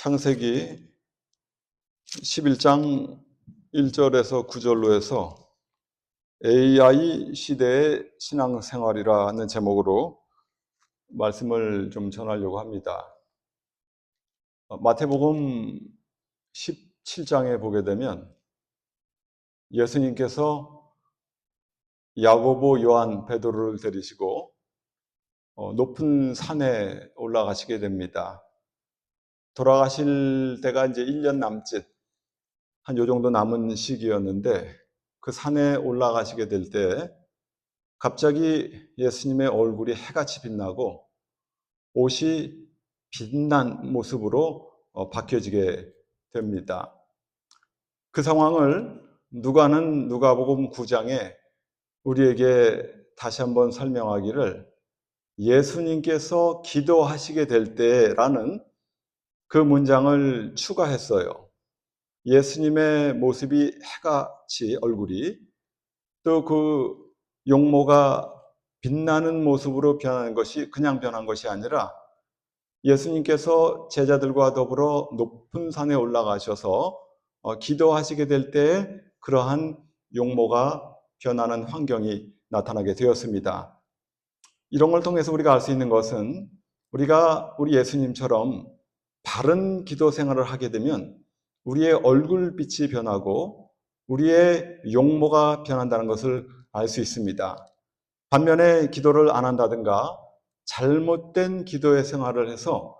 창세기 11장 1절에서 9절로 해서 AI 시대의 신앙생활이라는 제목으로 말씀을 좀 전하려고 합니다. 마태복음 17장에 보게 되면 예수님께서 야고보, 요한, 베드로를 데리시고 높은 산에 올라가시게 됩니다. 돌아가실 때가 이제 1년 남짓, 한 요 정도 남은 시기였는데 그 산에 올라가시게 될 때 갑자기 예수님의 얼굴이 해같이 빛나고 옷이 빛난 모습으로 바뀌어지게 됩니다. 그 상황을 누가복음 9장에 우리에게 다시 한번 설명하기를 예수님께서 기도하시게 될 때라는 그 문장을 추가했어요. 예수님의 모습이 해같이 얼굴이 또 그 용모가 빛나는 모습으로 변하는 것이 그냥 변한 것이 아니라 예수님께서 제자들과 더불어 높은 산에 올라가셔서 기도하시게 될 때 그러한 용모가 변하는 환경이 나타나게 되었습니다. 이런 걸 통해서 우리가 알 수 있는 것은 우리 예수님처럼 바른 기도 생활을 하게 되면 우리의 얼굴빛이 변하고 우리의 용모가 변한다는 것을 알 수 있습니다. 반면에 기도를 안 한다든가 잘못된 기도의 생활을 해서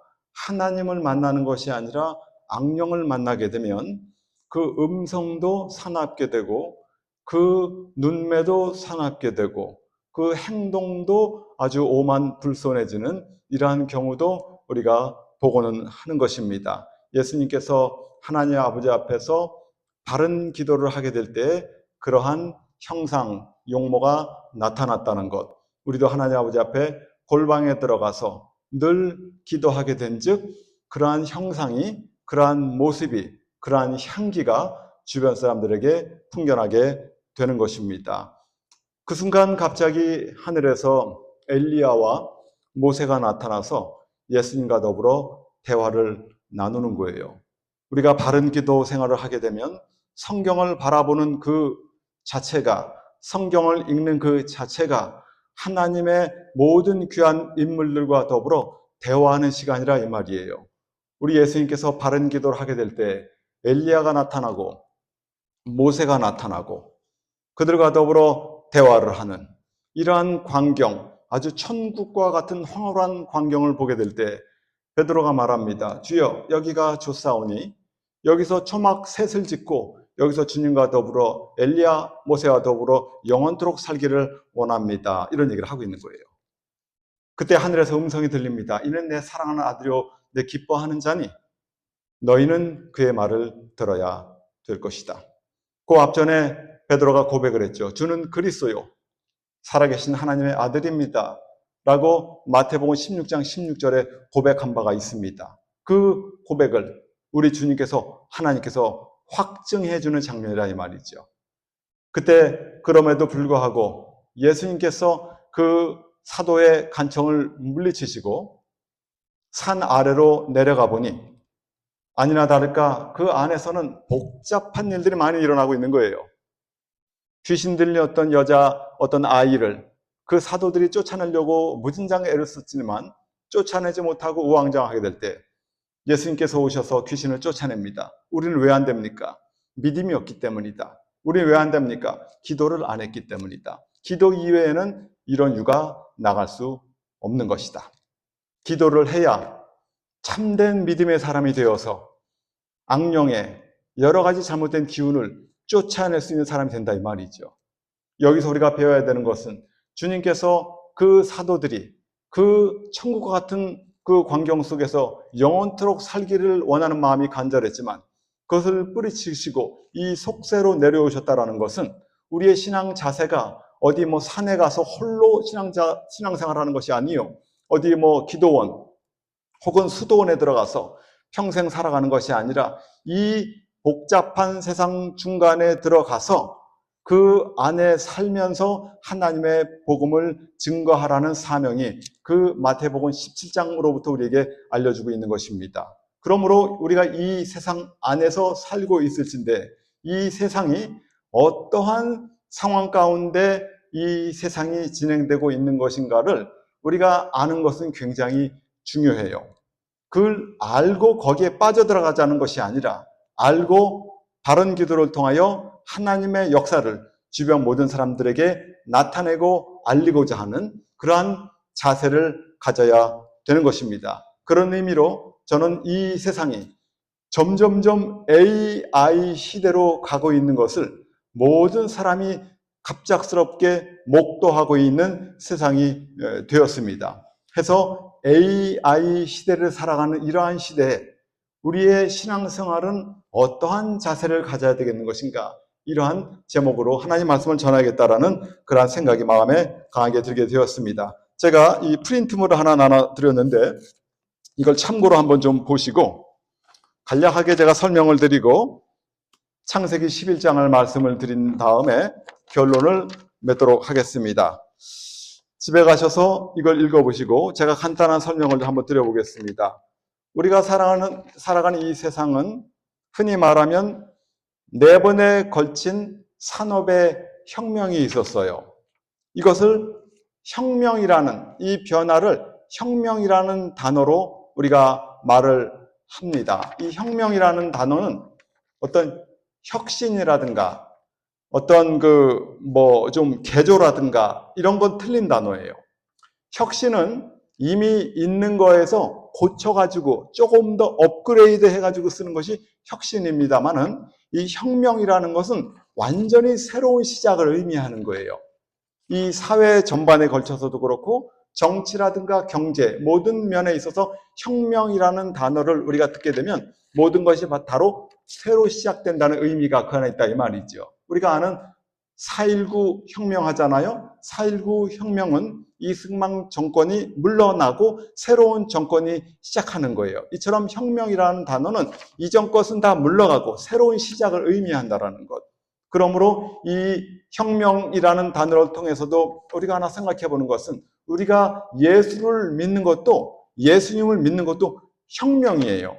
하나님을 만나는 것이 아니라 악령을 만나게 되면 그 음성도 사납게 되고 그 눈매도 사납게 되고 그 행동도 아주 오만불손해지는 이러한 경우도 우리가 보고는 하는 것입니다. 예수님께서 하나님 아버지 앞에서 바른 기도를 하게 될 때 그러한 형상, 용모가 나타났다는 것, 우리도 하나님 아버지 앞에 골방에 들어가서 늘 기도하게 된즉 그러한 형상이, 그러한 모습이, 그러한 향기가 주변 사람들에게 풍겨나게 되는 것입니다. 그 순간 갑자기 하늘에서 엘리야와 모세가 나타나서 예수님과 더불어 대화를 나누는 거예요. 우리가 바른 기도 생활을 하게 되면 성경을 바라보는 그 자체가, 성경을 읽는 그 자체가 하나님의 모든 귀한 인물들과 더불어 대화하는 시간이라 이 말이에요. 우리 예수님께서 바른 기도를 하게 될 때 엘리야가 나타나고 모세가 나타나고 그들과 더불어 대화를 하는 이러한 광경, 아주 천국과 같은 황홀한 광경을 보게 될 때 베드로가 말합니다. 주여, 여기가 좋사오니 여기서 초막 셋을 짓고 여기서 주님과 더불어 엘리야, 모세와 더불어 영원토록 살기를 원합니다. 이런 얘기를 하고 있는 거예요. 그때 하늘에서 음성이 들립니다. 이는 내 사랑하는 아들이요 내 기뻐하는 자니 너희는 그의 말을 들어야 될 것이다. 그 앞전에 베드로가 고백을 했죠. 주는 그리스도요 살아계신 하나님의 아들입니다. 라고 마태복음 16장 16절에 고백한 바가 있습니다. 그 고백을 우리 주님께서, 하나님께서 확증해 주는 장면이라 이 말이죠. 그때 그럼에도 불구하고 예수님께서 그 사도의 간청을 물리치시고 산 아래로 내려가 보니 아니나 다를까 그 안에서는 복잡한 일들이 많이 일어나고 있는 거예요. 귀신 들렸던 여자, 어떤 아이를 그 사도들이 쫓아내려고 무진장에 애를 썼지만 쫓아내지 못하고 우왕좌왕하게 될 때 예수님께서 오셔서 귀신을 쫓아냅니다. 우리는 왜 안 됩니까? 믿음이 없기 때문이다. 우리는 왜 안 됩니까? 기도를 안 했기 때문이다. 기도 이외에는 이런 유가 나갈 수 없는 것이다. 기도를 해야 참된 믿음의 사람이 되어서 악령의 여러 가지 잘못된 기운을 쫓아낼 수 있는 사람이 된다 이 말이죠. 여기서 우리가 배워야 되는 것은 주님께서 그 사도들이 그 천국과 같은 그 광경 속에서 영원토록 살기를 원하는 마음이 간절했지만 그것을 뿌리치시고 이 속세로 내려오셨다라는 것은 우리의 신앙 자세가 어디 산에 가서 홀로 신앙생활하는 것이 아니요, 어디 기도원 혹은 수도원에 들어가서 평생 살아가는 것이 아니라 이 복잡한 세상 중간에 들어가서 그 안에 살면서 하나님의 복음을 증거하라는 사명이 그 마태복음 17장으로부터 우리에게 알려주고 있는 것입니다. 그러므로 우리가 이 세상 안에서 살고 있을진데 이 세상이 어떠한 상황 가운데 이 세상이 진행되고 있는 것인가를 우리가 아는 것은 굉장히 중요해요. 그걸 알고 거기에 빠져들어가자는 것이 아니라 알고 바른 기도를 통하여 하나님의 역사를 주변 모든 사람들에게 나타내고 알리고자 하는 그러한 자세를 가져야 되는 것입니다. 그런 의미로 저는 이 세상이 점점점 AI 시대로 가고 있는 것을 모든 사람이 갑작스럽게 목도하고 있는 세상이 되었습니다. 해서 AI 시대를 살아가는 이러한 시대에 우리의 신앙생활은 어떠한 자세를 가져야 되겠는 것인가, 이러한 제목으로 하나님 말씀을 전하겠다라는 그러한 생각이 마음에 강하게 들게 되었습니다. 제가 이 프린트물을 하나 나눠드렸는데 이걸 참고로 한번 좀 보시고 간략하게 제가 설명을 드리고 창세기 11장을 말씀을 드린 다음에 결론을 맺도록 하겠습니다. 집에 가셔서 이걸 읽어보시고 제가 간단한 설명을 한번 드려보겠습니다. 우리가 살아가는 이 세상은 흔히 말하면 4번에 걸친 산업의 혁명이 있었어요. 이것을 혁명이라는, 이 변화를 혁명이라는 단어로 우리가 말을 합니다. 이 혁명이라는 단어는 어떤 혁신이라든가 어떤 좀 개조라든가 이런 건 틀린 단어예요. 혁신은 이미 있는 거에서 고쳐가지고 조금 더 업그레이드 해가지고 쓰는 것이 혁신입니다만은 이 혁명이라는 것은 완전히 새로운 시작을 의미하는 거예요. 이 사회 전반에 걸쳐서도 그렇고 정치라든가 경제 모든 면에 있어서 혁명이라는 단어를 우리가 듣게 되면 모든 것이 바로 새로 시작된다는 의미가 그 안에 있다 이 말이죠. 우리가 아는 4.19 혁명 하잖아요. 4.19 혁명은 이승만 정권이 물러나고 새로운 정권이 시작하는 거예요. 이처럼 혁명이라는 단어는 이전 것은 다 물러가고 새로운 시작을 의미한다는 것. 그러므로 이 혁명이라는 단어를 통해서도 우리가 하나 생각해 보는 것은 우리가 예수를 믿는 것도, 예수님을 믿는 것도 혁명이에요.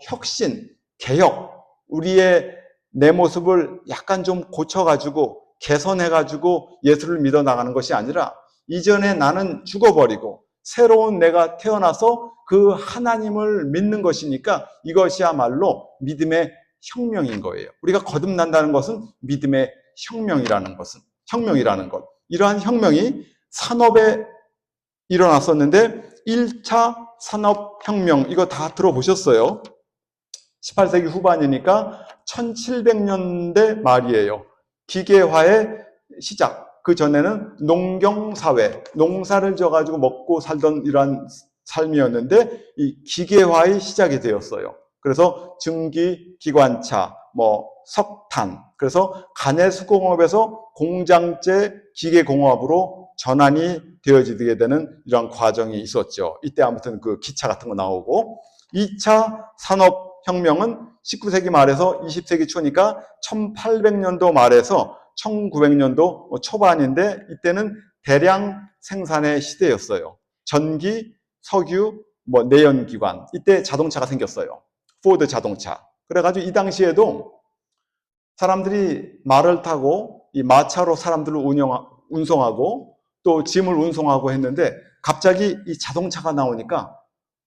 혁신, 개혁, 우리의 내 모습을 약간 좀 고쳐가지고 개선해가지고 예수를 믿어 나가는 것이 아니라 이전에 나는 죽어버리고 새로운 내가 태어나서 그 하나님을 믿는 것이니까 이것이야말로 믿음의 혁명인 거예요. 우리가 거듭난다는 것은 믿음의 혁명이라는 것. 이러한 혁명이 산업에 일어났었는데 1차 산업혁명, 이거 다 들어보셨어요? 18세기 후반이니까 1700년대 말이에요. 기계화의 시작. 그 전에는 농경사회, 농사를 지어가지고 먹고 살던 이러한 삶이었는데 이 기계화의 시작이 되었어요. 그래서 증기, 기관차, 석탄, 그래서 가내수공업에서 공장제 기계공업으로 전환이 되어지게 되는 이런 과정이 있었죠. 이때 아무튼 그 기차 같은 거 나오고 2차 산업혁명은 19세기 말에서 20세기 초니까 1800년도 말에서 1900년도 초반인데 이때는 대량 생산의 시대였어요. 전기, 석유, 내연기관, 이때 자동차가 생겼어요. 포드 자동차. 그래가지고 이 당시에도 사람들이 말을 타고 이 마차로 사람들을 운송하고 또 짐을 운송하고 했는데 갑자기 이 자동차가 나오니까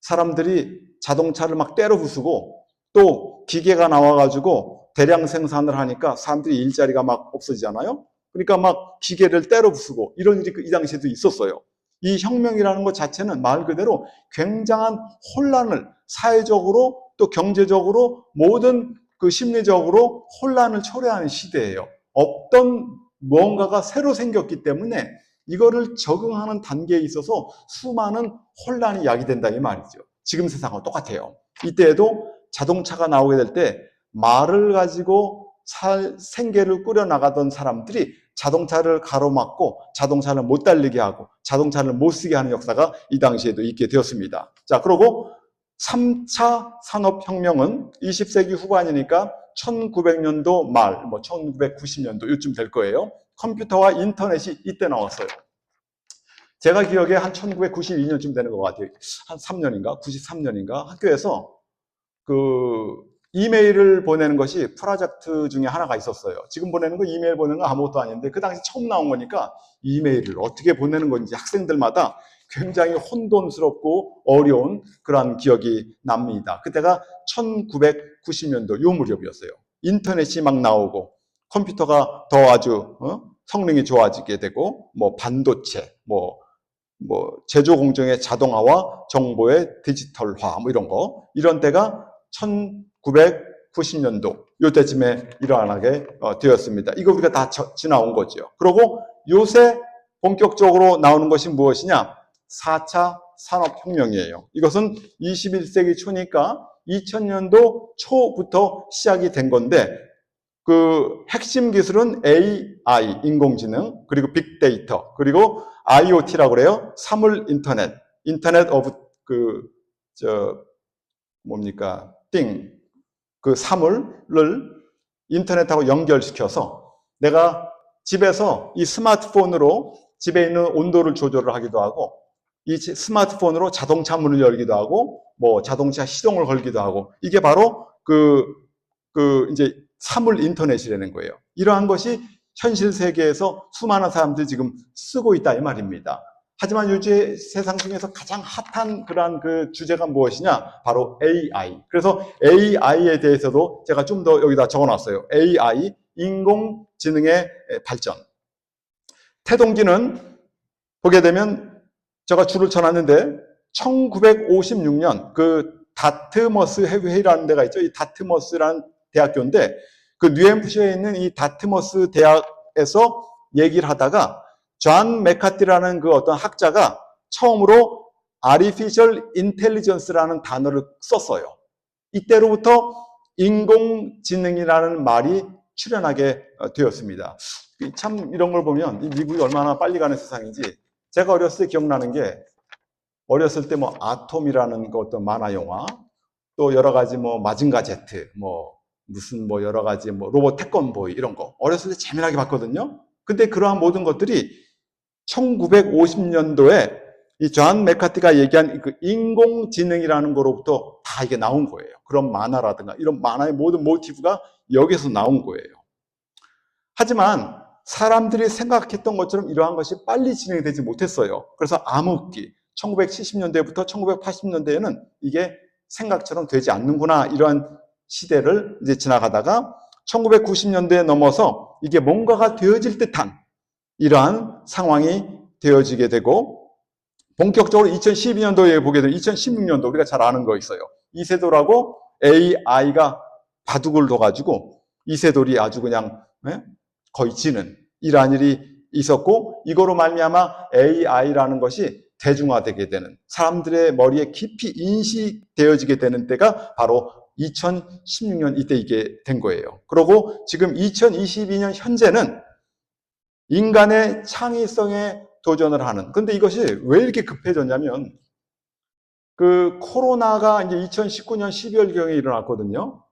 사람들이 자동차를 막 때려 부수고 또 기계가 나와가지고 대량 생산을 하니까 사람들이 일자리가 막 없어지잖아요. 그러니까 막 기계를 때려 부수고 이런 일이 이 당시에도 있었어요. 이 혁명이라는 것 자체는 말 그대로 굉장한 혼란을 사회적으로 또 경제적으로 모든 심리적으로 혼란을 초래하는 시대예요. 없던 무언가가 새로 생겼기 때문에 이거를 적응하는 단계에 있어서 수많은 혼란이 야기된다 이 말이죠. 지금 세상과 똑같아요. 이때에도 자동차가 나오게 될 때 말을 가지고 생계를 꾸려나가던 사람들이 자동차를 가로막고 자동차를 못 달리게 하고 자동차를 못 쓰게 하는 역사가 이 당시에도 있게 되었습니다. 자, 그리고 3차 산업혁명은 20세기 후반이니까 1900년도 말, 1990년도 요쯤 될 거예요. 컴퓨터와 인터넷이 이때 나왔어요. 제가 기억에 한 1992년쯤 되는 것 같아요. 한 3년인가? 93년인가? 학교에서 이메일을 보내는 것이 프로젝트 중에 하나가 있었어요. 지금 보내는 거 이메일 보내는 거 아무것도 아닌데 그 당시 처음 나온 거니까 이메일을 어떻게 보내는 건지 학생들마다 굉장히 혼돈스럽고 어려운 그런 기억이 납니다. 그때가 1990년도 요 무렵이었어요. 인터넷이 막 나오고 컴퓨터가 더 아주 성능이 좋아지게 되고 뭐 반도체, 뭐 제조 공정의 자동화와 정보의 디지털화 뭐 이런 때가 1990년도 요때쯤에 일어나게 되었습니다. 이거 우리가 다 지나온 거죠. 그리고 요새 본격적으로 나오는 것이 무엇이냐? 4차 산업혁명이에요. 이것은 21세기 초니까 2000년도 초부터 시작이 된 건데 그 핵심 기술은 AI, 인공지능, 그리고 빅데이터, 그리고 IoT라고 그래요. 사물 인터넷, 인터넷 오브 띵, 그 사물을 인터넷하고 연결시켜서 내가 집에서 이 스마트폰으로 집에 있는 온도를 조절을 하기도 하고 이 스마트폰으로 자동차 문을 열기도 하고 뭐 자동차 시동을 걸기도 하고 이게 바로 이제 사물 인터넷이라는 거예요. 이러한 것이 현실 세계에서 수많은 사람들이 지금 쓰고 있다 이 말입니다. 하지만 요즘 세상 중에서 가장 핫한 그러한 그 주제가 무엇이냐? 바로 AI. 그래서 AI에 대해서도 제가 좀 더 여기다 적어놨어요. AI, 인공지능의 발전. 태동기는 보게 되면 제가 줄을 쳐놨는데 1956년 그 다트머스 회의라는 데가 있죠. 이 다트머스라는 대학교인데 그 뉴햄프셔에 있는 이 다트머스 대학에서 얘기를 하다가 존 맥카티라는 그 어떤 학자가 처음으로 Artificial Intelligence라는 단어를 썼어요. 이때로부터 인공지능이라는 말이 출현하게 되었습니다. 참 이런 걸 보면 미국이 얼마나 빨리 가는 세상인지 제가 어렸을 때 기억나는 게 어렸을 때 뭐 아톰이라는 그 어떤 만화 영화 또 여러 가지 뭐 마징가 제트 무슨 여러 가지 로봇 태권보이 이런 거 어렸을 때 재미나게 봤거든요. 근데 그러한 모든 것들이 1950년도에 이 존 맥카티가 얘기한 그 인공지능이라는 거로부터 다 이게 나온 거예요. 그런 만화라든가 이런 만화의 모든 모티브가 여기서 나온 거예요. 하지만 사람들이 생각했던 것처럼 이러한 것이 빨리 진행되지 못했어요. 그래서 암흑기 1970년대부터 1980년대에는 이게 생각처럼 되지 않는구나 이러한 시대를 이제 지나가다가 1990년대에 넘어서 이게 뭔가가 되어질 듯한 이러한 상황이 되어지게 되고 본격적으로 2012년도에 보게 되면 2016년도 우리가 잘 아는 거 있어요. 이세돌하고 AI가 바둑을 둬가지고 이세돌이 아주 그냥 거의 지는 이러한 일이 있었고 이거로 말미암아 AI라는 것이 대중화되게 되는 사람들의 머리에 깊이 인식되어지게 되는 때가 바로 2016년 이때 이게 된 거예요. 그리고 지금 2022년 현재는 인간의 창의성에 도전을 하는. 근데 이것이 왜 이렇게 급해졌냐면 그 코로나가 이제 2019년 12월경에 일어났거든요.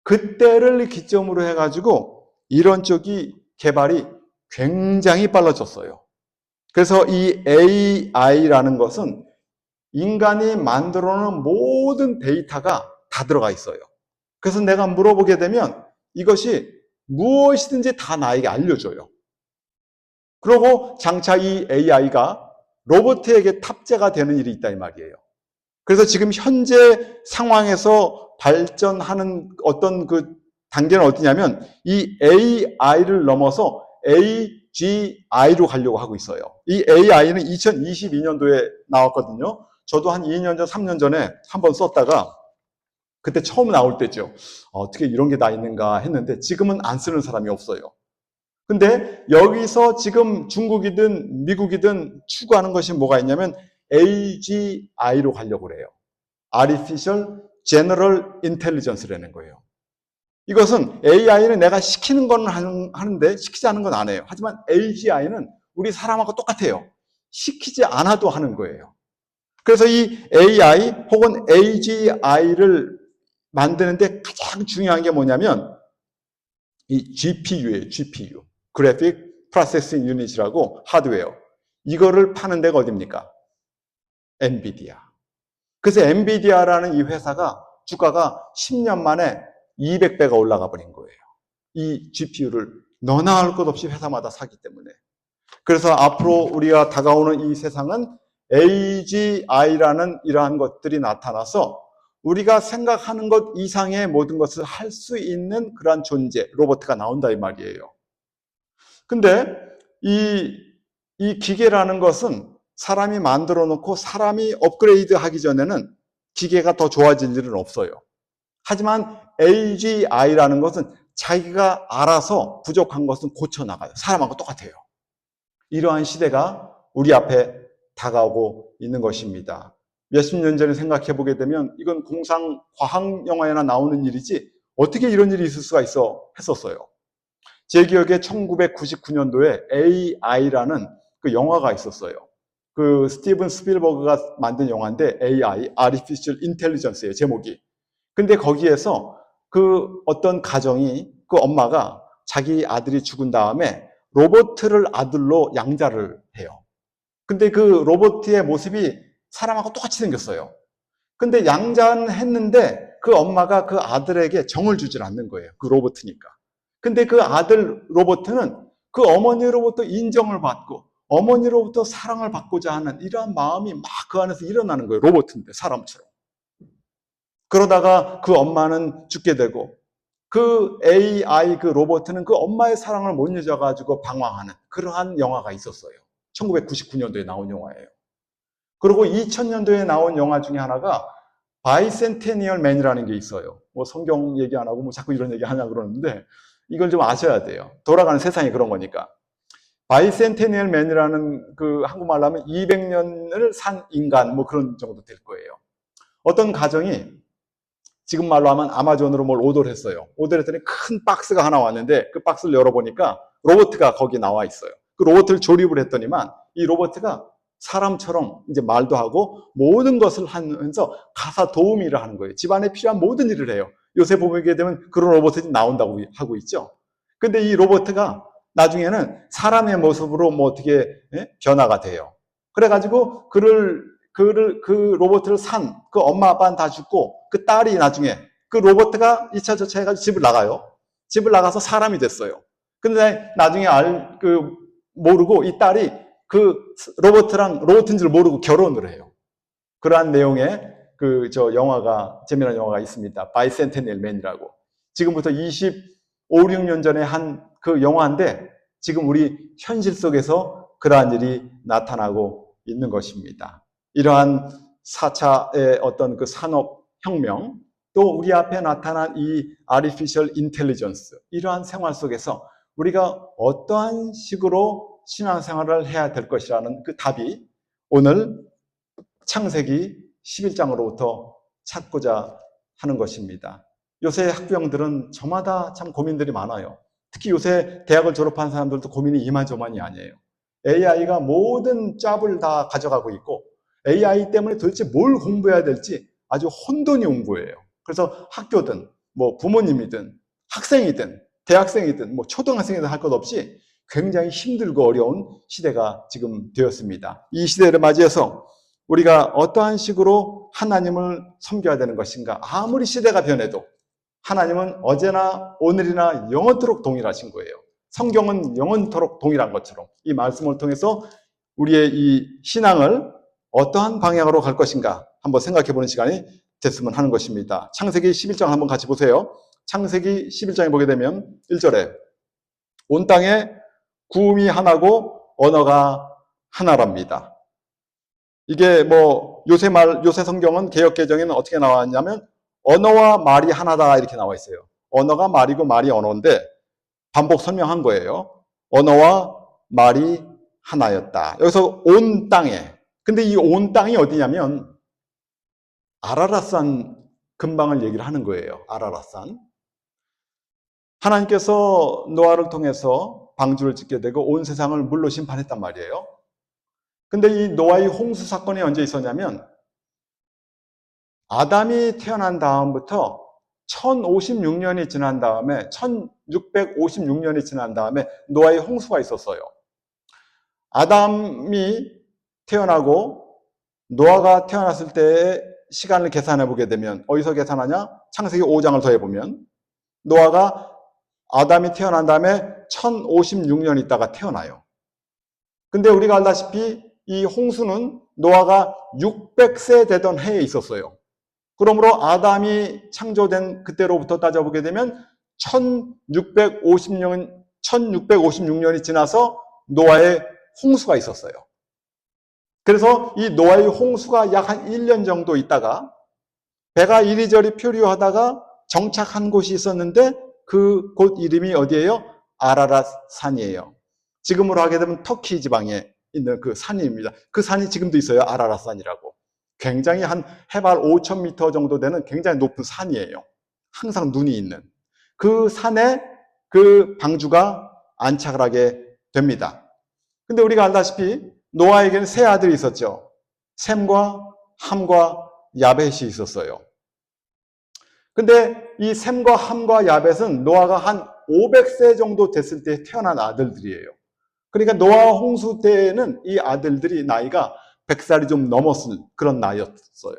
그때를 기점으로 해가지고 이런 쪽이 개발이 굉장히 빨라졌어요. 그래서 이 AI라는 것은 인간이 만들어 놓은 모든 데이터가 다 들어가 있어요. 그래서 내가 물어보게 되면 이것이 무엇이든지 다 나에게 알려줘요. 그리고 장차 이 AI가 로봇에게 탑재가 되는 일이 있다 이 말이에요. 그래서 지금 현재 상황에서 발전하는 어떤 그 단계는 어디냐면 이 AI를 넘어서 AGI로 가려고 하고 있어요. 이 AI는 2022년도에 나왔거든요. 저도 한 2년 전, 3년 전에 한번 썼다가 그때 처음 나올 때죠. 어떻게 이런 게 다 있는가 했는데 지금은 안 쓰는 사람이 없어요. 근데 여기서 지금 중국이든 미국이든 추구하는 것이 뭐가 있냐면 AGI로 가려고 그래요. Artificial General Intelligence라는 거예요. 이것은 AI는 내가 시키는 건 하는데 시키지 않은 건 안 해요. 하지만 AGI는 우리 사람하고 똑같아요. 시키지 않아도 하는 거예요. 그래서 이 AI 혹은 AGI를 만드는데 가장 중요한 게 뭐냐면 이 GPU예요. GPU. Graphic Processing Unit이라고 하드웨어. 이거를 파는 데가 어디입니까? 엔비디아. 그래서 엔비디아라는 이 회사가 주가가 10년 만에 200배가 올라가 버린 거예요. 이 GPU를 너나 할 것 없이 회사마다 사기 때문에. 그래서 앞으로 우리가 다가오는 이 세상은 AGI라는 이러한 것들이 나타나서 우리가 생각하는 것 이상의 모든 것을 할 수 있는 그러한 존재, 로봇가 나온다 이 말이에요. 근데 이 기계라는 것은 사람이 만들어 놓고 사람이 업그레이드 하기 전에는 기계가 더 좋아질 일은 없어요. 하지만 AGI라는 것은 자기가 알아서 부족한 것은 고쳐나가요. 사람하고 똑같아요. 이러한 시대가 우리 앞에 다가오고 있는 것입니다. 몇십 년 전에 생각해 보게 되면 이건 공상 과학 영화에나 나오는 일이지 어떻게 이런 일이 있을 수가 있어 했었어요. 제 기억에 1999년도에 AI라는 그 영화가 있었어요. 그 스티븐 스필버그가 만든 영화인데 AI, Artificial Intelligence예요, 제목이. 근데 거기에서 그 어떤 가정이 그 엄마가 자기 아들이 죽은 다음에 로봇을 아들로 양자를 해요. 근데 그 로봇의 모습이 사람하고 똑같이 생겼어요. 근데 양자는 했는데 그 엄마가 그 아들에게 정을 주질 않는 거예요. 그 로봇이니까. 근데 그 아들 로봇은 그 어머니로부터 인정을 받고 어머니로부터 사랑을 받고자 하는 이러한 마음이 막 그 안에서 일어나는 거예요. 로봇인데 사람처럼. 그러다가 그 엄마는 죽게 되고 그 AI 그 로봇은 그 엄마의 사랑을 못 잊어가지고 방황하는 그러한 영화가 있었어요. 1999년도에 나온 영화예요. 그리고 2000년도에 나온 영화 중에 하나가 바이센테니얼 맨이라는 게 있어요. 뭐 성경 얘기 안 하고 뭐 자꾸 이런 얘기 하냐 그러는데 이걸 좀 아셔야 돼요. 돌아가는 세상이 그런 거니까. 바이센테니얼 맨이라는 그 한국말로 하면 200년을 산 인간 뭐 그런 정도 될 거예요. 어떤 가정이 지금 말로 하면 아마존으로 뭘 오더를 했어요. 오더를 했더니 큰 박스가 하나 왔는데 그 박스를 열어보니까 로봇가 거기 나와 있어요. 그 로봇을 조립을 했더니만 이 로봇가 사람처럼 이제 말도 하고 모든 것을 하면서 가사 도움 일을 하는 거예요. 집안에 필요한 모든 일을 해요. 요새 보게 되면 그런 로봇이 나온다고 하고 있죠. 근데 이 로봇가 나중에는 사람의 모습으로 뭐 어떻게 변화가 돼요. 그래가지고 그 로봇을 산 그 엄마 아빠는 다 죽고 그 딸이 나중에 그 로봇가 2차 저차 해가지고 집을 나가요. 집을 나가서 사람이 됐어요. 근데 나중에 모르고 이 딸이 그 로봇인 줄 모르고 결혼을 해요. 그러한 내용의 영화가, 재미난 영화가 있습니다. 바이센테니얼 맨이라고. 지금부터 25, 6년 전에 한 그 영화인데 지금 우리 현실 속에서 그러한 일이 나타나고 있는 것입니다. 이러한 4차의 어떤 그 산업혁명, 또 우리 앞에 나타난 이 Artificial Intelligence, 이러한 생활 속에서 우리가 어떠한 식으로 신앙생활을 해야 될 것이라는 그 답이 오늘 창세기 11장으로부터 찾고자 하는 것입니다. 요새 학부형들은 저마다 참 고민들이 많아요. 특히 요새 대학을 졸업한 사람들도 고민이 이만저만이 아니에요. AI가 모든 잡을 다 가져가고 있고 AI 때문에 도대체 뭘 공부해야 될지 아주 혼돈이 온 거예요. 그래서 학교든 뭐 부모님이든 학생이든 대학생이든 뭐 초등학생이든 할 것 없이 굉장히 힘들고 어려운 시대가 지금 되었습니다. 이 시대를 맞이해서 우리가 어떠한 식으로 하나님을 섬겨야 되는 것인가? 아무리 시대가 변해도 하나님은 어제나 오늘이나 영원토록 동일하신 거예요. 성경은 영원토록 동일한 것처럼 이 말씀을 통해서 우리의 이 신앙을 어떠한 방향으로 갈 것인가 한번 생각해보는 시간이 됐으면 하는 것입니다. 창세기 11장 한번 같이 보세요. 창세기 11장에 보게 되면 1절에 온 땅에 구음이 하나고 언어가 하나랍니다. 이게 뭐 요새 성경은 개역개정에는 어떻게 나왔냐면 언어와 말이 하나다 이렇게 나와 있어요. 언어가 말이고 말이 언어인데 반복 설명한 거예요. 언어와 말이 하나였다. 여기서 온 땅에. 근데 이 온 땅이 어디냐면 아라랏산 근방을 얘기를 하는 거예요. 아라랏산. 하나님께서 노아를 통해서 방주를 짓게 되고 온 세상을 물로 심판했단 말이에요. 근데 이 노아의 홍수 사건이 언제 있었냐면 아담이 태어난 다음부터 1056년이 지난 다음에 1656년이 지난 다음에 노아의 홍수가 있었어요. 아담이 태어나고 노아가 태어났을 때의 시간을 계산해 보게 되면 어디서 계산하냐? 창세기 5장을 더해 보면 노아가 아담이 태어난 다음에 1056년 있다가 태어나요. 근데 우리가 알다시피 이 홍수는 노아가 600세 되던 해에 있었어요. 그러므로 아담이 창조된 그때로부터 따져보게 되면 1656년이 지나서 노아의 홍수가 있었어요. 그래서 이 노아의 홍수가 약 한 1년 정도 있다가 배가 이리저리 표류하다가 정착한 곳이 있었는데 그 곳 이름이 어디예요? 아라랏 산이에요. 지금으로 하게 되면 터키 지방에 있는 그 산입니다. 그 산이 지금도 있어요. 아라랏 산이라고. 굉장히 한 해발 5,000m 정도 되는 굉장히 높은 산이에요. 항상 눈이 있는. 그 산에 그 방주가 안착을 하게 됩니다. 근데 우리가 알다시피 노아에게는 세 아들이 있었죠. 셈과 함과 야벳이 있었어요. 근데 이 셈과 함과 야벳은 노아가 한 500세 정도 됐을 때 태어난 아들들이에요. 그러니까 노아 홍수 때에는 이 아들들이 나이가 100살이 좀 넘었을 그런 나이였어요.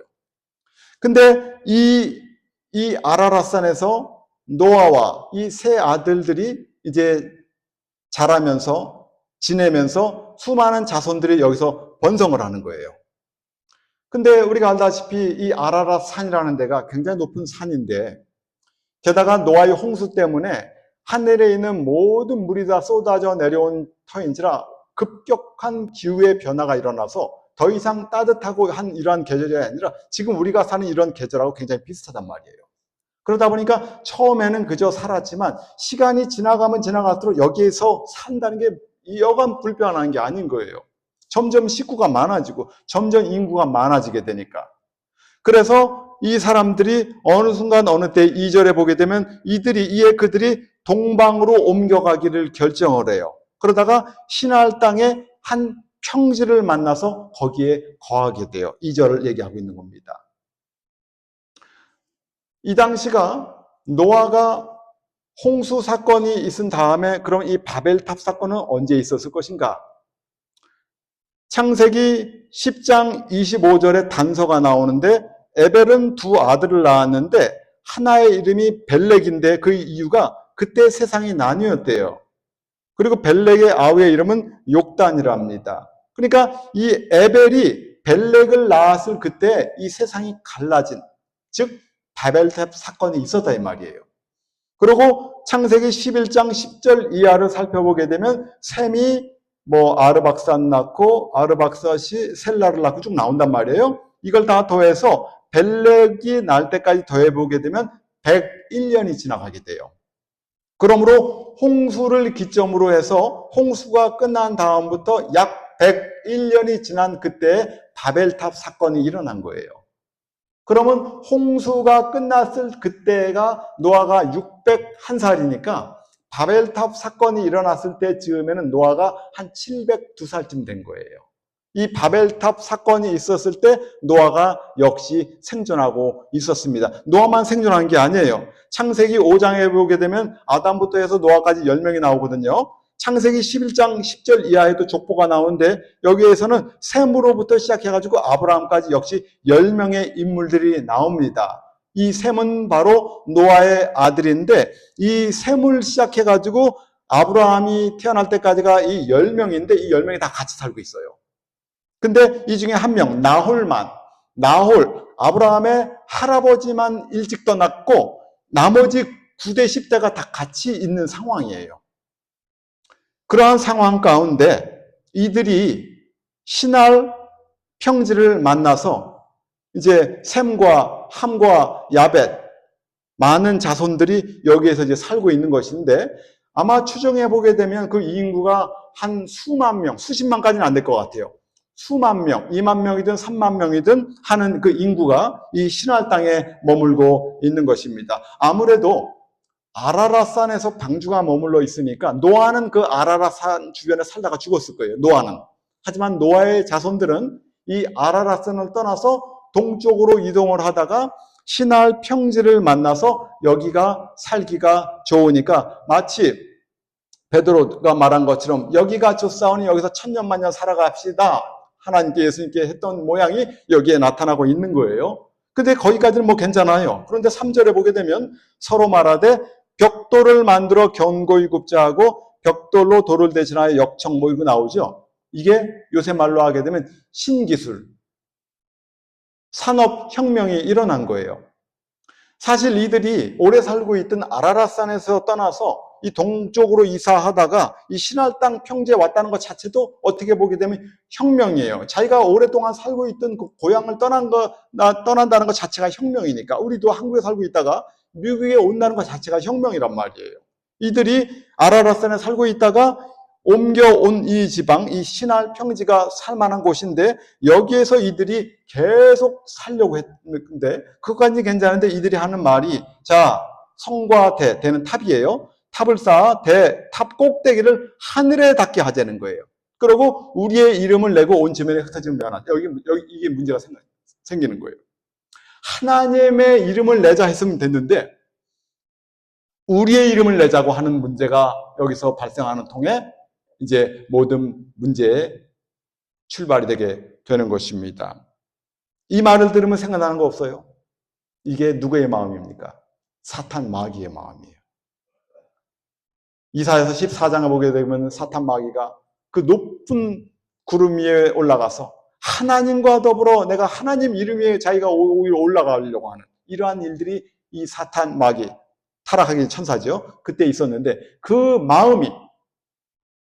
근데 이 아라랏산에서 노아와 이 세 아들들이 이제 자라면서 지내면서 수많은 자손들이 여기서 번성을 하는 거예요. 근데 우리가 알다시피 이 아라랏 산이라는 데가 굉장히 높은 산인데 게다가 노아의 홍수 때문에 하늘에 있는 모든 물이 다 쏟아져 내려온 터인지라 급격한 기후의 변화가 일어나서 더 이상 따뜻하고 한 이러한 계절이 아니라 지금 우리가 사는 이런 계절하고 굉장히 비슷하단 말이에요. 그러다 보니까 처음에는 그저 살았지만 시간이 지나가면 지나갈수록 여기에서 산다는 게 여간 불편한 게 아닌 거예요. 점점 식구가 많아지고 점점 인구가 많아지게 되니까. 그래서 이 사람들이 어느 순간 어느 때 2절에 보게 되면 그들이 동방으로 옮겨가기를 결정을 해요. 그러다가 시날 땅에 한 평지를 만나서 거기에 거하게 돼요. 2절을 얘기하고 있는 겁니다. 이 당시가 노아가 홍수 사건이 있은 다음에 그럼 이 바벨탑 사건은 언제 있었을 것인가? 창세기 10장 25절에 단서가 나오는데 에벨은 두 아들을 낳았는데 하나의 이름이 벨렉인데 그 이유가 그때 세상이 나뉘었대요. 그리고 벨렉의 아우의 이름은 욕단이랍니다. 그러니까 이 에벨이 벨렉을 낳았을 그때 이 세상이 갈라진, 즉 바벨탑 사건이 있었다 이 말이에요. 그리고 창세기 11장 10절 이하를 살펴보게 되면 셈이 아르박산 낳고 아르박삿이 셀라를 낳고 쭉 나온단 말이에요. 이걸 다 더해서 벨렉이 날 때까지 더해보게 되면 101년이 지나가게 돼요. 그러므로 홍수를 기점으로 해서 홍수가 끝난 다음부터 약 101년이 지난 그때 바벨탑 사건이 일어난 거예요. 그러면 홍수가 끝났을 그때가 노아가 601살이니까 바벨탑 사건이 일어났을 때쯤에는 노아가 한 702살쯤 된 거예요. 이 바벨탑 사건이 있었을 때 노아가 역시 생존하고 있었습니다. 노아만 생존한 게 아니에요. 창세기 5장에 보게 되면 아담부터 해서 노아까지 10명이 나오거든요. 창세기 11장 10절 이하에도 족보가 나오는데 여기에서는 셈으로부터 시작해가지고 아브라함까지 역시 10명의 인물들이 나옵니다. 이 셈은 바로 노아의 아들인데 이 셈을 시작해가지고 아브라함이 태어날 때까지가 이 10명인데 이 10명이 다 같이 살고 있어요. 근데 이 중에 한 명, 나홀, 아브라함의 할아버지만 일찍 떠났고 나머지 9대 10대가 다 같이 있는 상황이에요. 그러한 상황 가운데 이들이 시날 평지를 만나서 이제 셈과 함과 야벳 많은 자손들이 여기에서 이제 살고 있는 것인데 아마 추정해 보게 되면 그 인구가 한 수만 명, 수십만까지는 안 될 것 같아요. 수만 명, 2만 명이든 3만 명이든 하는 그 인구가 이 시날 땅에 머물고 있는 것입니다. 아무래도 아라랏산에서 방주가 머물러 있으니까 노아는 그 아라랏산 주변에 살다가 죽었을 거예요. 노아는. 하지만 노아의 자손들은 이 아라랏산을 떠나서 동쪽으로 이동을 하다가 시날 평지를 만나서 여기가 살기가 좋으니까 마치 베드로가 말한 것처럼 여기가 좋사오니 여기서 천년만년 살아갑시다. 하나님께 예수님께 했던 모양이 여기에 나타나고 있는 거예요. 근데 거기까지는 뭐 괜찮아요. 그런데 3절에 보게 되면 서로 말하되 벽돌을 만들어 견고히 굽자 하고 벽돌로 돌을 대신하여 역청 모이고 나오죠. 이게 요새 말로 하게 되면 신기술, 산업혁명이 일어난 거예요. 사실 이들이 오래 살고 있던 아라랏산에서 떠나서 이 동쪽으로 이사하다가 이 신할 땅 평지에 왔다는 것 자체도 어떻게 보게 되면 혁명이에요. 자기가 오랫동안 살고 있던 그 고향을 떠난다는 것 자체가 혁명이니까. 우리도 한국에 살고 있다가 미국에 온다는 것 자체가 혁명이란 말이에요. 이들이 아라랏산에 살고 있다가 옮겨온 이 지방, 이 신할 평지가 살만한 곳인데 여기에서 이들이 계속 살려고 했는데 그것까지 괜찮은데 이들이 하는 말이 자, 성과 대는 탑이에요. 탑을 쌓아 탑 꼭대기를 하늘에 닿게 하자는 거예요. 그리고 우리의 이름을 내고 온 지면에 흩어지면 면하자. 여기 이게 문제가 생기는 거예요. 하나님의 이름을 내자 했으면 됐는데 우리의 이름을 내자고 하는 문제가 여기서 발생하는 통에 이제 모든 문제의 출발이 되게 되는 것입니다. 이 말을 들으면 생각나는 거 없어요? 이게 누구의 마음입니까? 사탄 마귀의 마음이에요. 이사야서 14장을 보게 되면 사탄 마귀가 그 높은 구름 위에 올라가서 하나님과 더불어 내가 하나님 이름 위에 자기가 오히려 올라가려고 하는 이러한 일들이 이 사탄 마귀, 타락하기 천사죠. 그때 있었는데 그 마음이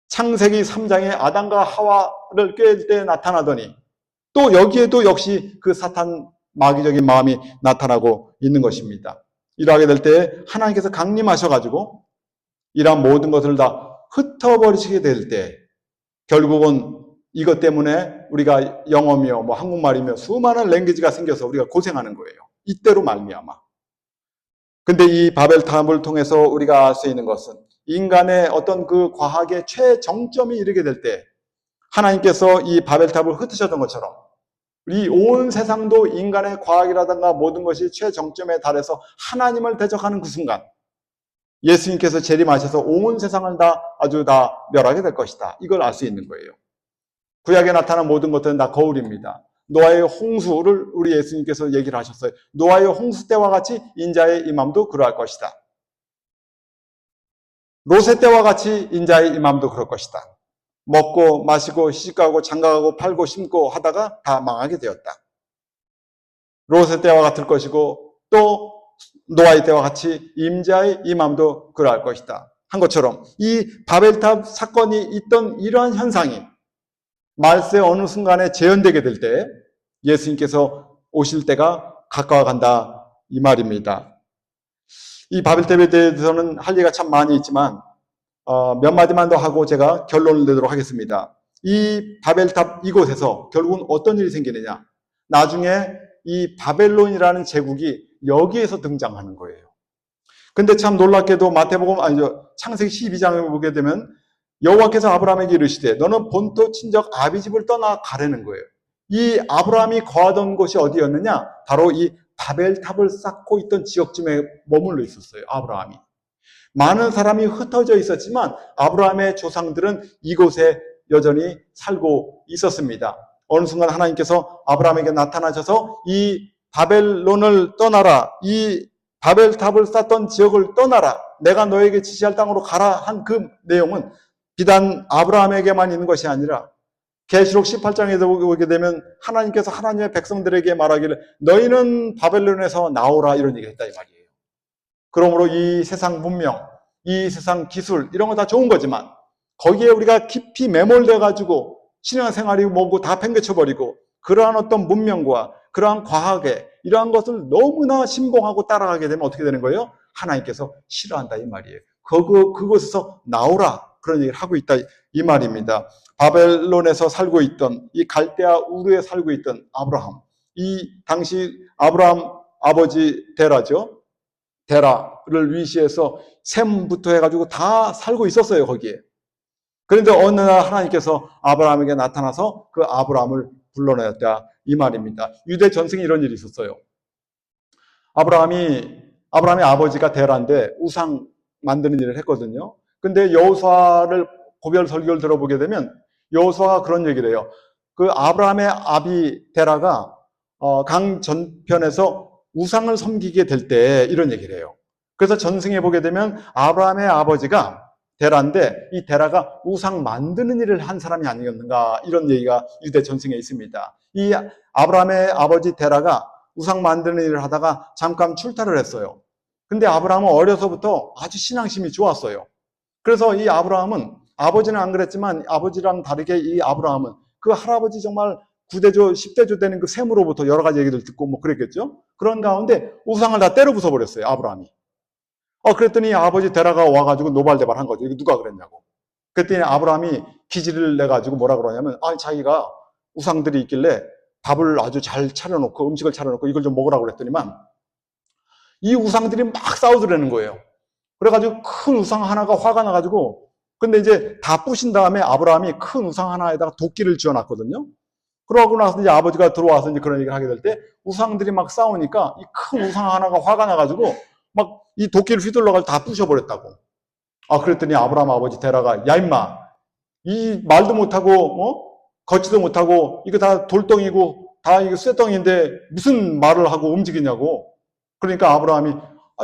창세기 3장에 아담과 하와를 깰 때 나타나더니 또 여기에도 역시 그 사탄 마귀적인 마음이 나타나고 있는 것입니다. 이러하게 될 때 하나님께서 강림하셔가지고 이러한 모든 것을 다 흩어버리시게 될 때 결국은 이것 때문에 우리가 영어며 뭐 한국말이며 수많은 랭귀지가 생겨서 우리가 고생하는 거예요. 이때로 말미암아. 근데 이 바벨탑을 통해서 우리가 알 수 있는 것은 인간의 어떤 그 과학의 최정점이 이르게 될 때 하나님께서 이 바벨탑을 흩으셨던 것처럼 이 온 세상도 인간의 과학이라든가 모든 것이 최정점에 달해서 하나님을 대적하는 그 순간 예수님께서 재림하셔서 온 세상을 다 아주 다 멸하게 될 것이다. 이걸 알 수 있는 거예요. 구약에 나타난 모든 것들은 다 거울입니다. 노아의 홍수를 우리 예수님께서 얘기를 하셨어요. 노아의 홍수 때와 같이 인자의 임함도 그러할 것이다. 롯의 때와 같이 인자의 임함도 그럴 것이다. 먹고 마시고 시집가고 장가가고 팔고 심고 하다가 다 망하게 되었다. 롯의 때와 같을 것이고 또 노아의 때와 같이 임자의 임함도 그러할 것이다. 한 것처럼 이 바벨탑 사건이 있던 이러한 현상이 말세 어느 순간에 재현되게 될 때 예수님께서 오실 때가 가까워 간다 이 말입니다. 이 바벨탑에 대해서는 할 얘기가 참 많이 있지만 몇 마디만 더 하고 제가 결론을 내도록 하겠습니다. 이 바벨탑 이곳에서 결국은 어떤 일이 생기느냐. 나중에 이 바벨론이라는 제국이 여기에서 등장하는 거예요. 근데 참 놀랍게도 마태복음 창세기 12장을 보게 되면 여호와께서 아브라함에게 이르시되 너는 본토 친척 아비집을 떠나 가라는 거예요. 이 아브라함이 거하던 곳이 어디였느냐? 바로 이 바벨탑을 쌓고 있던 지역쯤에 머물러 있었어요. 아브라함이. 많은 사람이 흩어져 있었지만 아브라함의 조상들은 이곳에 여전히 살고 있었습니다. 어느 순간 하나님께서 아브라함에게 나타나셔서 이 바벨론을 떠나라. 이 바벨탑을 쌓던 지역을 떠나라. 내가 너에게 지시할 땅으로 가라 한 그 내용은 비단 아브라함에게만 있는 것이 아니라 계시록 18장에서 보게 되면 하나님께서 하나님의 백성들에게 말하기를 너희는 바벨론에서 나오라 이런 얘기를 했다 이 말이에요. 그러므로 이 세상 문명, 이 세상 기술 이런 거 다 좋은 거지만 거기에 우리가 깊이 매몰돼 가지고 신앙생활이 뭐고 다 팽개쳐버리고 그러한 어떤 문명과 그러한 과학에 이러한 것을 너무나 신봉하고 따라가게 되면 어떻게 되는 거예요? 하나님께서 싫어한다 이 말이에요. 그곳에서 나오라 그런 얘기를 하고 있다 이 말입니다. 바벨론에서 살고 있던 이 갈대아 우르에 살고 있던 아브라함, 이 당시 아브라함 아버지 데라죠. 데라를 위시해서 셈부터 해가지고 다 살고 있었어요 거기에. 그런데 어느 날 하나님께서 아브라함에게 나타나서 그 아브라함을 불러내었다 이 말입니다. 유대 전승에 이런 일이 있었어요. 아브라함의 아버지가 데라인데 우상 만드는 일을 했거든요. 근데 여호수아를 고별 설교를 들어보게 되면 여호수아가 그런 얘기를 해요. 그 아브라함의 아비 데라가 강 전편에서 우상을 섬기게 될 때 이런 얘기를 해요. 그래서 전승에 보게 되면 아브라함의 아버지가 데라인데 이 데라가 우상 만드는 일을 한 사람이 아니었는가 이런 얘기가 유대 전승에 있습니다. 이 아브라함의 아버지 데라가 우상 만드는 일을 하다가 잠깐 출타를 했어요. 근데 아브라함은 어려서부터 아주 신앙심이 좋았어요. 그래서 이 아브라함은 아버지는 안 그랬지만 아버지랑 다르게 이 아브라함은 그 할아버지 정말 9대조, 10대조 되는 그 셈으로부터 여러 가지 얘기를 듣고 뭐 그랬겠죠? 그런 가운데 우상을 다 때려 부숴버렸어요, 아브라함이. 그랬더니 아버지 데라가 와가지고 노발대발 한 거죠. 이거 누가 그랬냐고. 그랬더니 아브라함이 기지를 내가지고 뭐라 그러냐면, 자기가 우상들이 있길래 밥을 아주 잘 차려놓고 음식을 차려놓고 이걸 좀 먹으라고 그랬더니만 이 우상들이 막 싸우더라는 거예요. 그래가지고 큰 우상 하나가 화가 나가지고 근데 이제 다 부신 다음에 아브라함이 큰 우상 하나에다가 도끼를 지어놨거든요. 그러고 나서 이제 아버지가 들어와서 이제 그런 얘기를 하게 될 때 우상들이 막 싸우니까 이 큰 우상 하나가 화가 나가지고 막 이 도끼를 휘둘러가지고 다 부셔버렸다고. 그랬더니 아브라함 아버지 데라가 야 임마 이 말도 못하고 걷지도 못하고 이거 다 돌덩이고 다 이거 쇠덩이인데 무슨 말을 하고 움직이냐고. 그러니까 아브라함이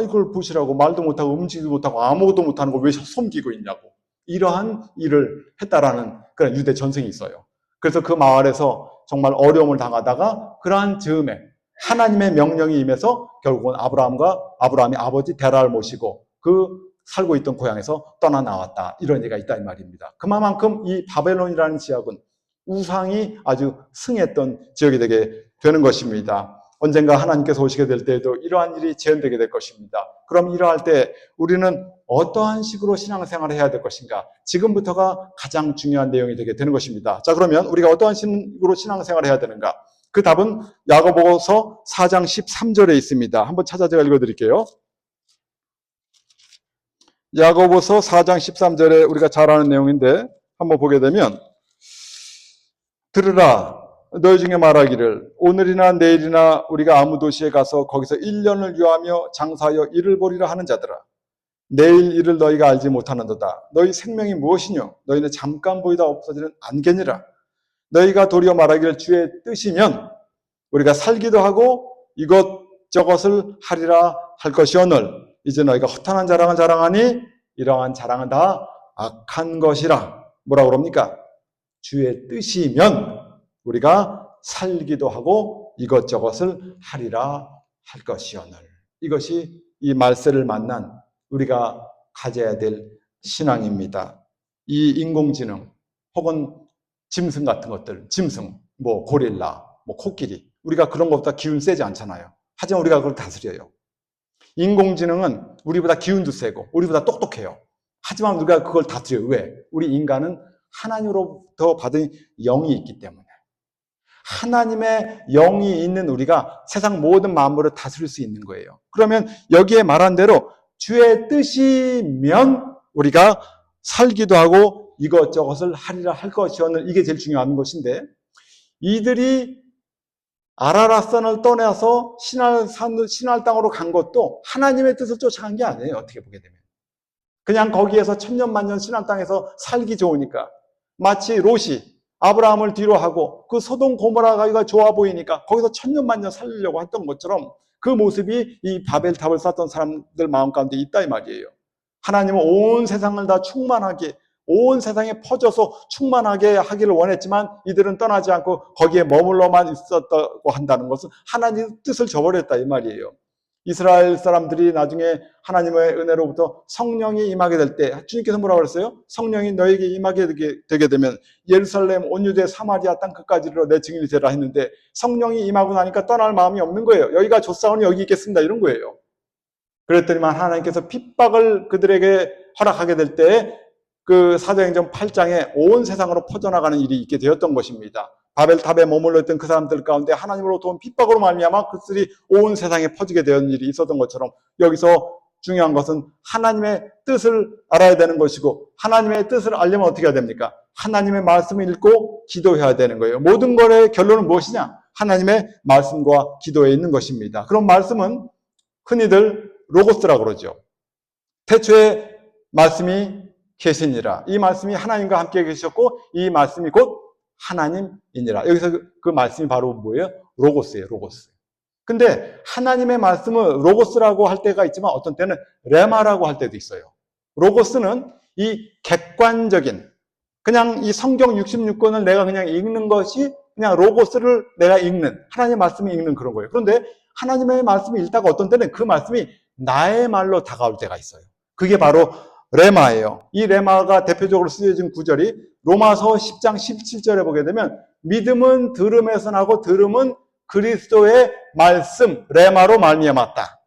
이걸 보시라고 말도 못하고 움직이도 못하고 아무것도 못하는 걸 왜 섬기고 있냐고. 이러한 일을 했다라는 그런 유대 전승이 있어요. 그래서 그 마을에서 정말 어려움을 당하다가 그러한 즈음에 하나님의 명령이 임해서 결국은 아브라함이 아버지 데라를 모시고 그 살고 있던 고향에서 떠나 나왔다. 이런 얘기가 있다 이 말입니다. 그만큼 이 바벨론이라는 지역은 우상이 아주 승했던 지역이 되게 되는 것입니다. 언젠가 하나님께서 오시게 될 때에도 이러한 일이 재현되게 될 것입니다. 그럼 이러할 때 우리는 어떠한 식으로 신앙생활을 해야 될 것인가? 지금부터가 가장 중요한 내용이 되게 되는 것입니다. 자, 그러면 우리가 어떠한 식으로 신앙생활을 해야 되는가? 그 답은 야고보서 4장 13절에 있습니다. 한번 찾아 제가 읽어드릴게요. 야고보서 4장 13절에 우리가 잘 아는 내용인데 한번 보게 되면 들으라 너희 중에 말하기를 오늘이나 내일이나 우리가 아무 도시에 가서 거기서 1년을 유하며 장사하여 일을 벌이라 하는 자들아 내일 일을 너희가 알지 못하는도다. 너희 생명이 무엇이뇨? 너희는 잠깐 보이다 없어지는 안개니라. 너희가 도리어 말하기를 주의 뜻이면 우리가 살기도 하고 이것저것을 하리라 할 것이오늘 이제 너희가 허탄한 자랑을 자랑하니 이러한 자랑은 다 악한 것이라. 뭐라고 그럽니까? 주의 뜻이면 우리가 살기도 하고 이것저것을 하리라 할 것이오늘. 이것이 이 말세를 만난 우리가 가져야 될 신앙입니다. 이 인공지능 혹은 짐승 같은 것들, 짐승, 고릴라, 코끼리, 우리가 그런 것보다 기운 세지 않잖아요. 하지만 우리가 그걸 다스려요. 인공지능은 우리보다 기운도 세고 우리보다 똑똑해요. 하지만 우리가 그걸 다스려요. 왜? 우리 인간은 하나님으로부터 받은 영이 있기 때문에. 하나님의 영이 있는 우리가 세상 모든 만물을 다스릴 수 있는 거예요. 그러면 여기에 말한 대로 주의 뜻이면 우리가 살기도 하고 이것저것을 하리라 할 것이오늘 이게 제일 중요한 것인데 이들이 아라랏산을 떠나서 신할 땅으로 간 것도 하나님의 뜻을 쫓아간 게 아니에요. 어떻게 보게 되면. 그냥 거기에서 천년만년 신할 땅에서 살기 좋으니까 마치 롯이 아브라함을 뒤로 하고 그 소돔 고모라가 좋아 보이니까 거기서 천년만년 살려고 했던 것처럼 그 모습이 이 바벨탑을 쌓던 사람들 마음 가운데 있다 이 말이에요. 하나님은 온 세상을 다 충만하게 온 세상에 퍼져서 충만하게 하기를 원했지만 이들은 떠나지 않고 거기에 머물러만 있었다고 한다는 것은 하나님의 뜻을 저버렸다 이 말이에요. 이스라엘 사람들이 나중에 하나님의 은혜로부터 성령이 임하게 될 때 주님께서 뭐라고 그랬어요? 성령이 너에게 임하게 되게 되면 예루살렘, 온 유대, 사마리아 땅 끝까지 이르러 내 증인이 되라 했는데 성령이 임하고 나니까 떠날 마음이 없는 거예요. 여기가 좋사오니 여기 있겠습니다 이런 거예요. 그랬더니만 하나님께서 핍박을 그들에게 허락하게 될 때 그 사도행전 8장에 온 세상으로 퍼져나가는 일이 있게 되었던 것입니다. 바벨탑에 머물러 있던 그 사람들 가운데 하나님으로부터 온 핍박으로 말미암아 그들이 온 세상에 퍼지게 된 일이 있었던 것처럼 여기서 중요한 것은 하나님의 뜻을 알아야 되는 것이고 하나님의 뜻을 알려면 어떻게 해야 됩니까? 하나님의 말씀을 읽고 기도해야 되는 거예요. 모든 것의 결론은 무엇이냐? 하나님의 말씀과 기도에 있는 것입니다. 그런 말씀은 흔히들 로고스라고 그러죠. 태초에 말씀이 계시니라. 이 말씀이 하나님과 함께 계셨고 이 말씀이 곧 하나님이니라. 여기서 그 말씀이 바로 뭐예요? 로고스예요, 로고스. 근데 하나님의 말씀은 로고스라고 할 때가 있지만 어떤 때는 레마라고 할 때도 있어요. 로고스는 이 객관적인, 그냥 이 성경 66권을 내가 그냥 읽는 것이 그냥 로고스를 내가 읽는, 하나님의 말씀을 읽는 그런 거예요. 그런데 하나님의 말씀을 읽다가 어떤 때는 그 말씀이 나의 말로 다가올 때가 있어요. 그게 바로 레마예요. 이 레마가 대표적으로 쓰여진 구절이 로마서 10장 17절에 보게 되면 믿음은 들음에서 나고 들음은 그리스도의 말씀, 레마로 말미암았다.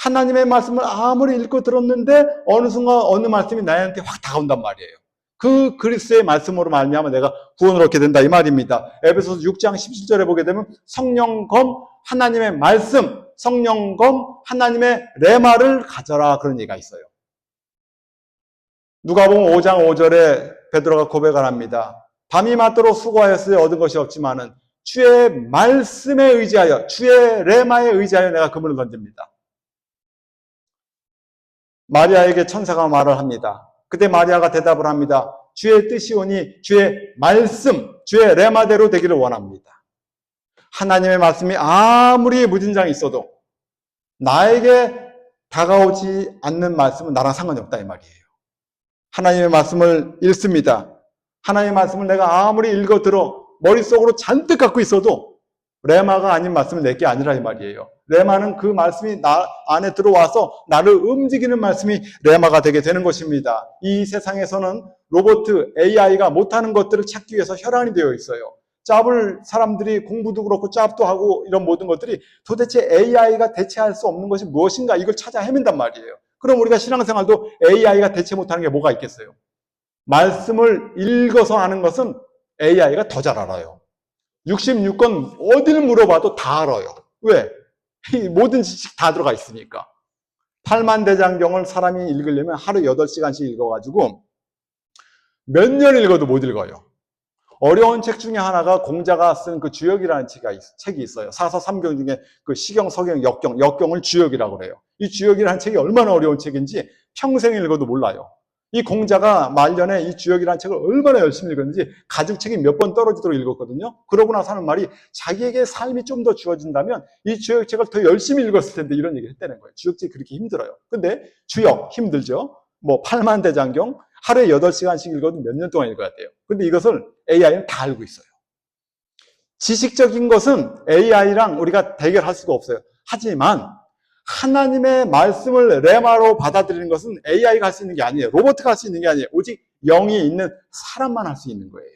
하나님의 말씀을 아무리 읽고 들었는데 어느 순간 어느 말씀이 나한테 확 다가온단 말이에요. 그 그리스도의 말씀으로 말미암아 내가 구원을 얻게 된다 이 말입니다. 에베소서 6장 17절에 보게 되면 성령 검 하나님의 말씀, 성령 검 하나님의 레마를 가져라 그런 얘기가 있어요. 누가복음 5장 5절에 베드로가 고백을 합니다. 밤이 맞도록 수고하였으니 얻은 것이 없지만은 주의 말씀에 의지하여 주의 레마에 의지하여 내가 그물을 던집니다. 마리아에게 천사가 말을 합니다. 그때 마리아가 대답을 합니다. 주의 뜻이 오니 주의 말씀, 주의 레마대로 되기를 원합니다. 하나님의 말씀이 아무리 무진장이 있어도 나에게 다가오지 않는 말씀은 나랑 상관이 없다 이 말이에요. 하나님의 말씀을 읽습니다. 하나님의 말씀을 내가 아무리 읽어 들어 머릿속으로 잔뜩 갖고 있어도 레마가 아닌 말씀은 내게 아니라 이 말이에요. 레마는 그 말씀이 나 안에 들어와서 나를 움직이는 말씀이 레마가 되게 되는 것입니다. 이 세상에서는 로봇, AI가 못하는 것들을 찾기 위해서 혈안이 되어 있어요. 짭을 사람들이 공부도 그렇고 짭도 하고 이런 모든 것들이 도대체 AI가 대체할 수 없는 것이 무엇인가 이걸 찾아 헤맨단 말이에요. 그럼 우리가 신앙생활도 AI가 대체 못하는 게 뭐가 있겠어요? 말씀을 읽어서 아는 것은 AI가 더 잘 알아요. 66권 어디를 물어봐도 다 알아요. 왜? 모든 지식 다 들어가 있으니까. 팔만대장경을 사람이 읽으려면 하루 8시간씩 읽어가지고 몇 년 읽어도 못 읽어요. 어려운 책 중에 하나가 공자가 쓴 그 주역이라는 책이 있어요. 사서 3경 중에 그 시경, 서경, 역경을 주역이라고 그래요. 이 주역이라는 책이 얼마나 어려운 책인지 평생 읽어도 몰라요. 이 공자가 말년에 이 주역이라는 책을 얼마나 열심히 읽었는지 가죽책이 몇 번 떨어지도록 읽었거든요. 그러고 나서 하는 말이 자기에게 삶이 좀 더 주어진다면 이 주역책을 더 열심히 읽었을 텐데 이런 얘기를 했다는 거예요. 주역책이 그렇게 힘들어요. 근데 주역 힘들죠. 뭐 팔만대장경 하루에 8시간씩 읽어도 몇 년 동안 읽어야 돼요. 근데 이것을 AI는 다 알고 있어요. 지식적인 것은 AI랑 우리가 대결할 수가 없어요. 하지만 하나님의 말씀을 레마로 받아들이는 것은 AI가 할 수 있는 게 아니에요. 로봇가 할 수 있는 게 아니에요. 오직 영이 있는 사람만 할 수 있는 거예요.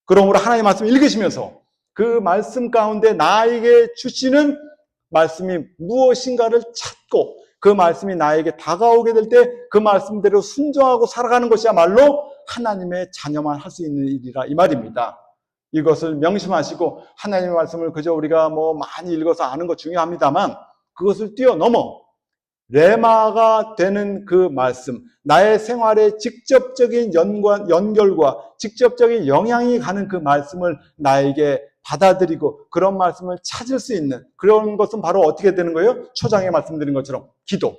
그러므로 하나님의 말씀을 읽으시면서 그 말씀 가운데 나에게 주시는 말씀이 무엇인가를 찾고 그 말씀이 나에게 다가오게 될 때 그 말씀대로 순종하고 살아가는 것이야말로 하나님의 자녀만 할 수 있는 일이라 이 말입니다. 이것을 명심하시고 하나님의 말씀을 그저 우리가 뭐 많이 읽어서 아는 것 중요합니다만 그것을 뛰어넘어 레마가 되는 그 말씀, 나의 생활에 직접적인 연결과 직접적인 영향이 가는 그 말씀을 나에게 받아들이고 그런 말씀을 찾을 수 있는 그런 것은 바로 어떻게 되는 거예요? 초장에 말씀드린 것처럼 기도.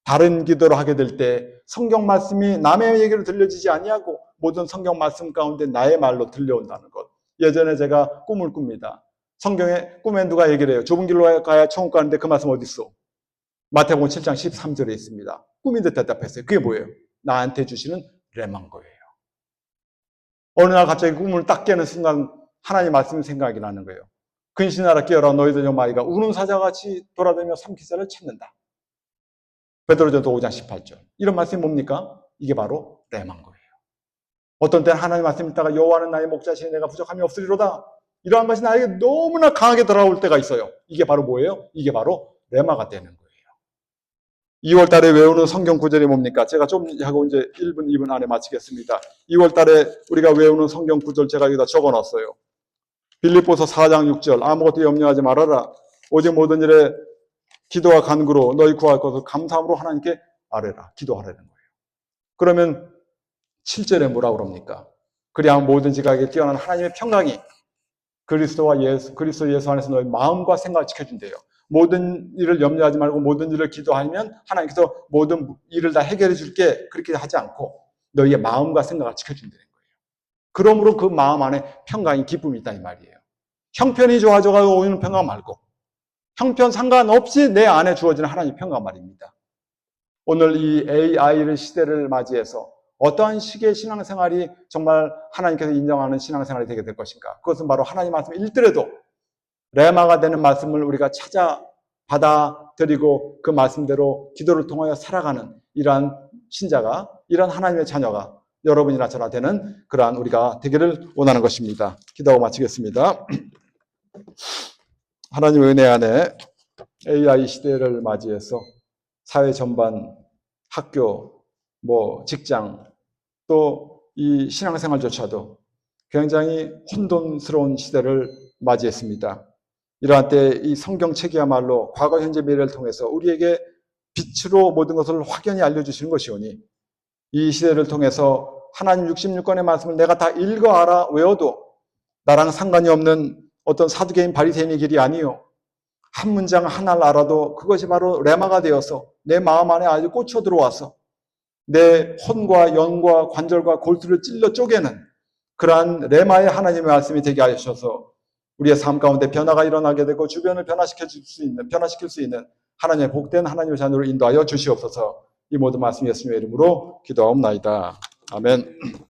다른 기도를 하게 될 때 성경 말씀이 남의 얘기로 들려지지 아니하고 모든 성경 말씀 가운데 나의 말로 들려온다는 것. 예전에 제가 꿈을 꿉니다. 성경에 꿈에 누가 얘기를 해요. 좁은 길로 가야 천국 가는데 그 말씀 어디 있어? 마태복음 7장 13절에 있습니다. 꿈인 듯 대답했어요. 그게 뭐예요? 나한테 주시는 레마인 거예요. 어느 날 갑자기 꿈을 딱 깨는 순간 하나님 말씀이 생각이 나는 거예요. 근신하라 깨어라 너희들 여마이가 우는 사자같이 돌아다니며 삼키자를 찾는다. 베드로전서 5장 18절. 이런 말씀이 뭡니까? 이게 바로 레마인 거예요. 어떤 때는 하나님 말씀 읽다가 여호와는 나의 목자시니 내가 부족함이 없으리로다. 이러한 것이 나에게 너무나 강하게 돌아올 때가 있어요. 이게 바로 뭐예요? 이게 바로 레마가 되는 거예요. 2월 달에 외우는 성경 구절이 뭡니까? 제가 좀 하고 이제 1분, 2분 안에 마치겠습니다. 2월 달에 우리가 외우는 성경 구절 제가 여기다 적어 놨어요. 빌립보서 4장 6절. 아무것도 염려하지 말아라. 오직 모든 일에 기도와 간구로 너희 구할 것을 감사함으로 하나님께 아뢰라. 기도하라는 거예요. 그러면 7절에 뭐라고 그럽니까? 그리야 모든 지각에 뛰어난 하나님의 평강이 그리스도 예수 안에서 너희 마음과 생각을 지켜준대요. 모든 일을 염려하지 말고 모든 일을 기도하면 하나님께서 모든 일을 다 해결해 줄게 그렇게 하지 않고 너희의 마음과 생각을 지켜준다는 거예요. 그러므로 그 마음 안에 평강이 기쁨이 있다 이 말이에요. 형편이 좋아져가지고 오는 평가 말고 형편 상관없이 내 안에 주어지는 하나님의 평가 말입니다. 오늘 이 AI 시대를 맞이해서 어떠한 식의 신앙생활이 정말 하나님께서 인정하는 신앙생활이 되게 될 것인가? 그것은 바로 하나님 말씀 읽더라도 레마가 되는 말씀을 우리가 찾아 받아들이고 그 말씀대로 기도를 통하여 살아가는 이러한 신자가, 이런 하나님의 자녀가 여러분이나 저나 되는 그러한 우리가 되기를 원하는 것입니다. 기도하고 마치겠습니다. 하나님의 은혜 안에 AI 시대를 맞이해서 사회 전반, 학교, 직장, 또 이 신앙생활조차도 굉장히 혼돈스러운 시대를 맞이했습니다. 이러한 때 이 성경책이야말로 과거, 현재, 미래를 통해서 우리에게 빛으로 모든 것을 확연히 알려주시는 것이오니 이 시대를 통해서 하나님 66권의 말씀을 내가 다 읽어 알아 외워도 나랑 상관이 없는 어떤 사두개인 바리새인의 길이 아니요, 한 문장 하나를 알아도 그것이 바로 레마가 되어서 내 마음 안에 아주 꽂혀 들어와서 내 혼과 영과 관절과 골수를 찔러 쪼개는 그러한 레마의 하나님의 말씀이 되게 하셔서 우리의 삶 가운데 변화가 일어나게 되고 주변을 변화시킬 수 있는 하나님의 복된 하나님의 자녀를 인도하여 주시옵소서. 이 모든 말씀 예수님의 이름으로 기도하옵나이다. 아멘.